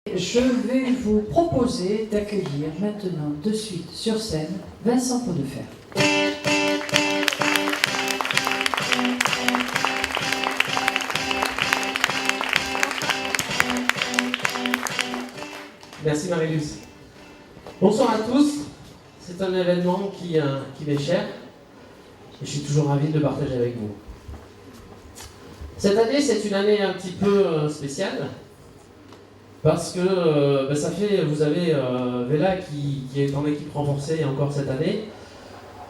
Je vais vous proposer d'accueillir maintenant de suite sur scène Vincent Pot-de-Fer. Merci Marie-Luce. Bonsoir à tous. C'est un événement qui m'est cher et je suis toujours ravi de le partager avec vous. Cette année, c'est une année un petit peu spéciale parce que vous avez Vela qui est en équipe renforcée encore cette année,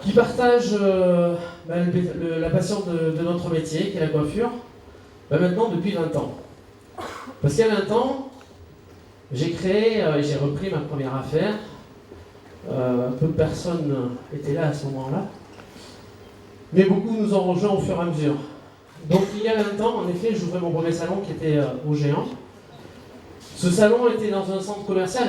qui partage la passion de notre métier, qui est la coiffure, maintenant depuis 20 ans. Parce qu'il y a 20 ans, j'ai créé et j'ai repris ma première affaire. Peu de personnes étaient là à ce moment-là, mais beaucoup nous ont rejoints au fur et à mesure. Donc il y a 20 ans, en effet, j'ouvrais mon premier salon qui était au Géant. Ce salon était dans un centre commercial,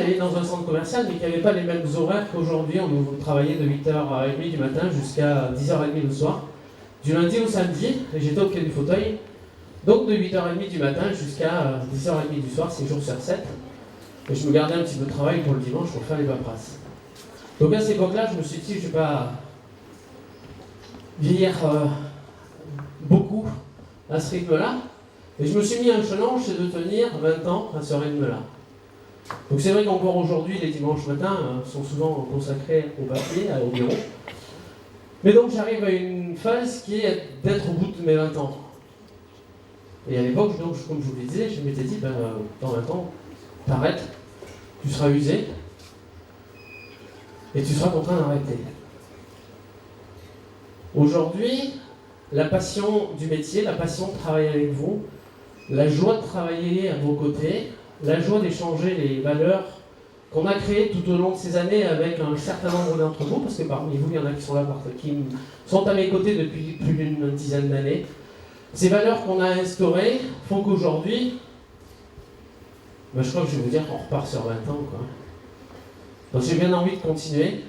mais qui n'avait pas les mêmes horaires qu'aujourd'hui. On travaillait de 8h30 du matin jusqu'à 10h30 le soir, du lundi au samedi, et j'étais au pied du fauteuil, donc de 8h30 du matin jusqu'à 10h30 du soir, 6 jours sur 7. Et je me gardais un petit peu de travail pour le dimanche pour faire les paperasses. Donc à cette époque-là, je me suis dit, je ne vais pas vieillir beaucoup à ce rythme-là. Et je me suis mis un challenge, c'est de tenir 20 ans à ce rythme-là. Donc c'est vrai qu'encore aujourd'hui, les dimanches matins sont souvent consacrés au papier, au bureau. Mais donc j'arrive à une phase qui est d'être au bout de mes 20 ans. Et à l'époque, donc, comme je vous le disais, je m'étais dit, dans 20 ans, t'arrêtes, tu seras usé, et tu seras contraint d'arrêter. Aujourd'hui, la passion du métier, la passion de travailler avec vous, la joie de travailler à vos côtés, la joie d'échanger les valeurs qu'on a créées tout au long de ces années avec un certain nombre d'entre vous, parce que parmi vous, il y en a qui sont là, qui sont à mes côtés depuis plus d'une dizaine d'années. Ces valeurs qu'on a instaurées font qu'aujourd'hui, je crois que je vais vous dire qu'on repart sur 20 ans, quoi. Donc j'ai bien envie de continuer.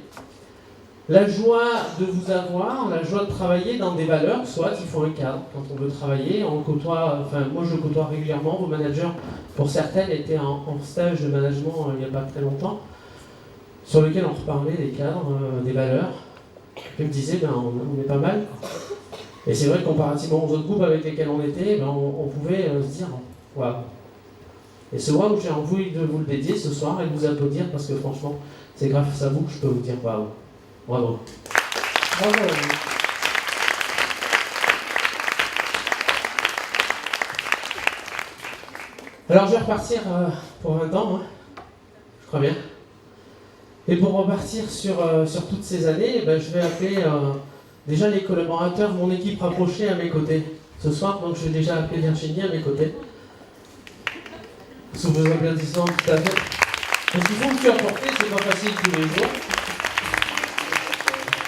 La joie de vous avoir, la joie de travailler dans des valeurs, soit il faut un cadre quand on veut travailler. Moi je côtoie régulièrement vos managers, pour certaines étaient en stage de management il n'y a pas très longtemps, sur lequel on reparlait des cadres, des valeurs. Ils me disaient, on est pas mal. Et c'est vrai que comparativement aux autres groupes avec lesquels on était, on pouvait se dire, waouh. Et ce waouh, j'ai envie de vous le dédier ce soir et de vous applaudir parce que franchement, c'est grâce à vous que je peux vous dire waouh. Bravo. Bravo. Alors je vais repartir pour 20 ans, je crois bien. Et pour repartir sur toutes ces années, je vais appeler déjà les collaborateurs, mon équipe rapprochée à mes côtés. Ce soir, donc je vais déjà appeler Virginie à mes côtés. Sous vos applaudissements, tout à fait. Parce qu'il faut que tu apportes, c'est pas facile tous les jours.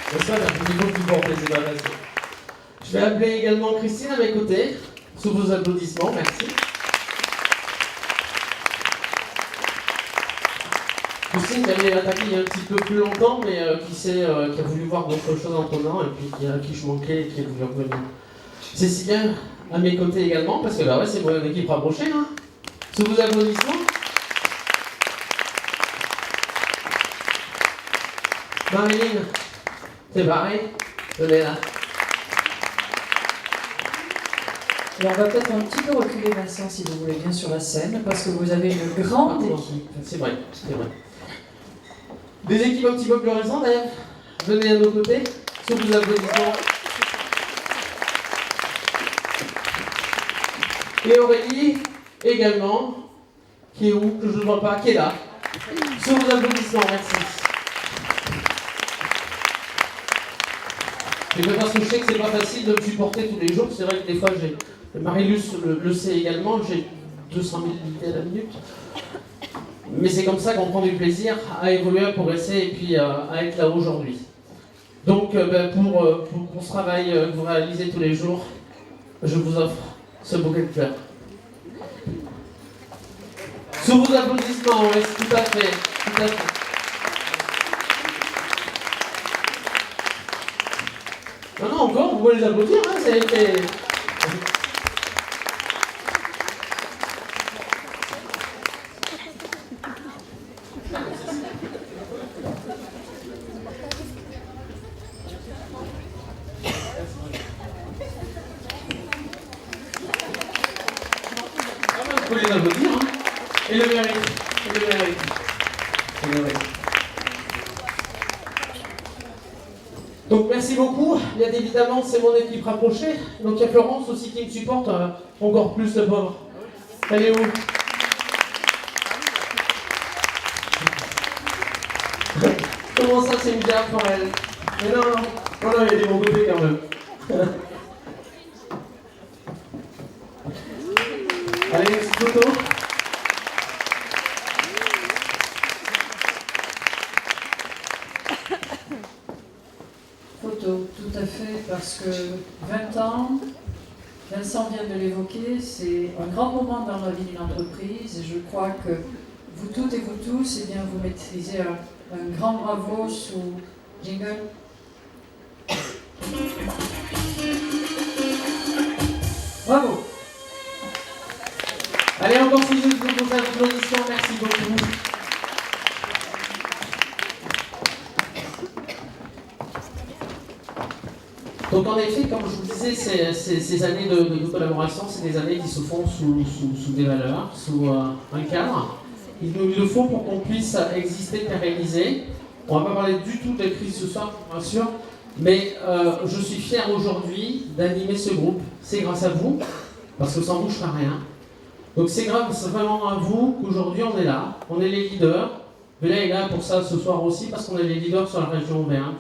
C'est ça, il faut que tu portes, c'est pas facile. Je vais appeler également Christine à mes côtés. Sous vos applaudissements, merci. Christine qui avait attaqué il y a un petit peu plus longtemps, mais qui a voulu voir d'autres choses en prenant, et puis à qui je manquais et qui est voulu revenir. Cécilia à mes côtés également, parce que c'est mon équipe rapprochée, hein. Sous vos applaudissements. Marilyn, c'est pareil, venez là. Alors on va peut-être un petit peu reculer Vincent, si vous voulez bien, sur la scène, parce que vous avez une grande équipe. C'est vrai, c'est vrai. Des équipes un petit peu plus récentes d'ailleurs. Venez à nos côtés, sous vos applaudissements. Et Aurélie, également, qui est où, que je ne vois pas, qui est là. Sous vos applaudissements, merci. Et parce que je sais que c'est pas facile de me supporter tous les jours, c'est vrai que des fois Marie-Luce le sait également, j'ai 200 000 idées à la minute. Mais c'est comme ça qu'on prend du plaisir à évoluer, à progresser et puis à être là aujourd'hui. Donc pour ce travail que vous réalisez tous les jours, je vous offre ce bouquet de fleurs. Sous vos applaudissements, oui, tout à fait, tout à fait. Non, encore, vous pouvez les applaudir, hein, ça a été... Et le mérite. Et le mérite. Et le mérite. Donc merci beaucoup. Bien évidemment, c'est mon équipe rapprochée. Donc il y a Florence aussi qui me supporte encore plus, le pauvre. Elle est où? Comment ça, c'est une gaffe pour elle? Mais non, il y a des bons côtés quand même. Allez, une petite photo. Photo, tout à fait, parce que 20 ans, Vincent vient de l'évoquer, c'est un grand moment dans la vie d'une entreprise, et je crois que vous toutes et vous tous, eh bien, vous maîtrisez un grand bravo sous jingle. Bravo. Allez, on continue de vos applaudissements, merci beaucoup. Donc en effet, comme je vous disais, ces années de collaboration, c'est des années qui se font sous des valeurs, sous un cadre. Il nous le faut pour qu'on puisse exister, pérenniser. On ne va pas parler du tout de crise ce soir, bien sûr, mais je suis fier aujourd'hui d'animer ce groupe. C'est grâce à vous, parce que sans vous, je ne ferai rien. Donc c'est grâce vraiment à vous qu'aujourd'hui on est là. On est les leaders. Béla est là pour ça ce soir aussi, parce qu'on est les leaders sur la région Auvergne.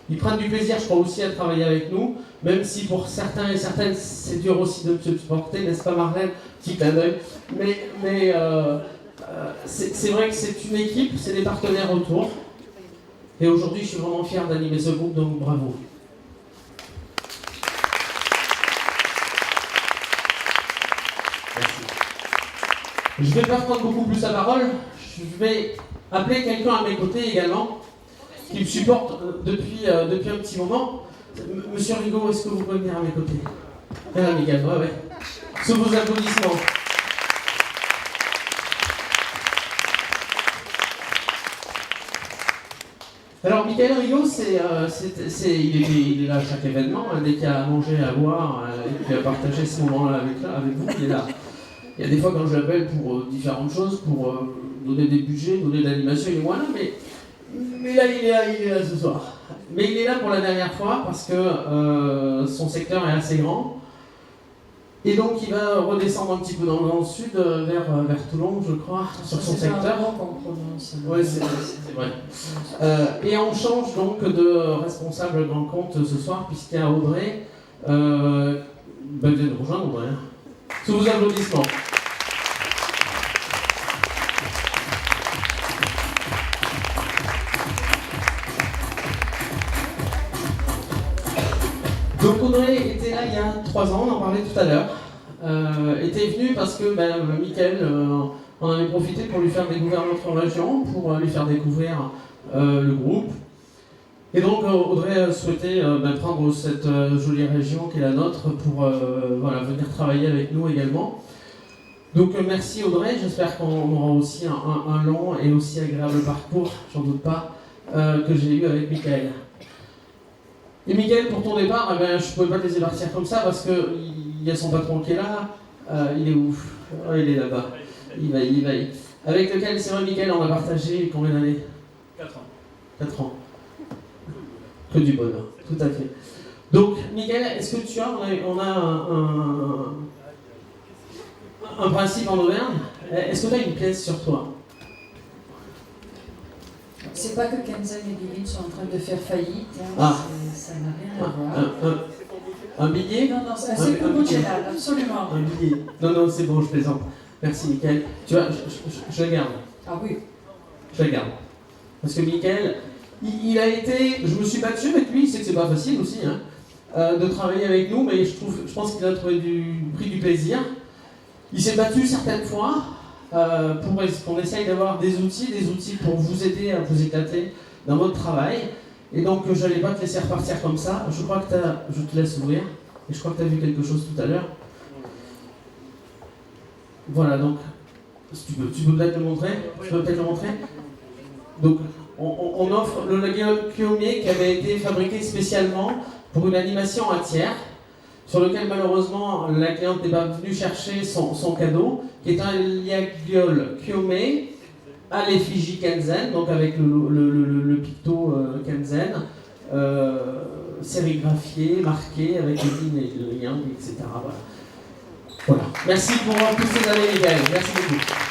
Ils prennent du plaisir, je crois, aussi à travailler avec nous, même si pour certains et certaines, c'est dur aussi de se supporter, n'est-ce pas Marlène? Petit clin d'œil. Mais c'est vrai que c'est une équipe, c'est des partenaires autour. Et aujourd'hui, je suis vraiment fier d'animer ce groupe, donc bravo. Merci. Je ne vais pas prendre beaucoup plus la parole, je vais appeler quelqu'un à mes côtés également, qui me supporte depuis un petit moment. Monsieur Rigaud, est-ce que vous pouvez venir à mes côtés? Ah, Miguel, ouais. Sous vos applaudissements. Alors, Michael Rigaud, il est là à chaque événement, dès qu'il y a à manger, à boire, et qu'il a partagé ce moment-là avec vous, il est là. Il y a des fois quand je l'appelle pour différentes choses, pour donner des budgets, donner de l'animation, il est moins là, mais là, il est là ce soir. Mais il est là pour la dernière fois parce que son secteur est assez grand. Et donc il va redescendre un petit peu dans le sud, vers Toulon, je crois, sur son secteur. Oui, c'est vrai. Et on change donc de responsable grand compte ce soir, puisqu'il y a Audrey. Vient de rejoindre Audrey. Sous vos applaudissements. Donc Audrey était là il y a 3 ans, on en parlait tout à l'heure. Était venue parce que Mickaël en avait profité pour lui faire découvrir notre région, pour lui faire découvrir le groupe. Et donc Audrey souhaitait prendre cette jolie région qui est la nôtre pour venir travailler avec nous également. Donc merci Audrey, j'espère qu'on aura aussi un long et aussi agréable parcours, j'en doute pas, que j'ai eu avec Mickaël. Et Mickaël, pour ton départ, je ne pouvais pas te laisser partir comme ça parce qu'il y a son patron qui est là. Il est où? Il est là-bas. Il va. Avec lequel, c'est vrai, Mickaël, on a partagé combien d'années? 4 ans. 4 ans. Que du bonheur, tout à fait. Donc, Mickaël, est-ce que tu as, on a un principe en Auvergne. Est-ce que tu as une pièce sur toi? C'est pas que Kenzen et Billy sont en train de faire faillite, ça n'a rien à voir. Un billet? Non, c'est pour Bouchelal, absolument. Un billet. Non, c'est bon, je plaisante. Merci, Mickaël. Tu vois, je la garde. Ah oui. Je la garde. Parce que Mickaël, il a été. Je me suis battu avec lui, c'est que c'est pas facile aussi, de travailler avec nous, mais je pense qu'il a pris du plaisir. Il s'est battu certaines fois. Pour qu'on essaye d'avoir des outils pour vous aider à vous éclater dans votre travail. Et donc, je n'allais pas te laisser repartir comme ça. Je crois que je te laisse ouvrir. Et je crois que tu as vu quelque chose tout à l'heure. Voilà, donc, tu peux peut-être le montrer. Donc, on offre le Kyomier qui avait été fabriqué spécialement pour une animation à tiers. sur lequel malheureusement la cliente n'est pas venue chercher son cadeau, qui est un Liagiol Kyome à l'effigie Kenzen, donc avec le picto Kenzen, sérigraphié, marqué avec le yin et le yang, etc. Voilà. Merci pour toutes ces années, Miguel. Merci beaucoup.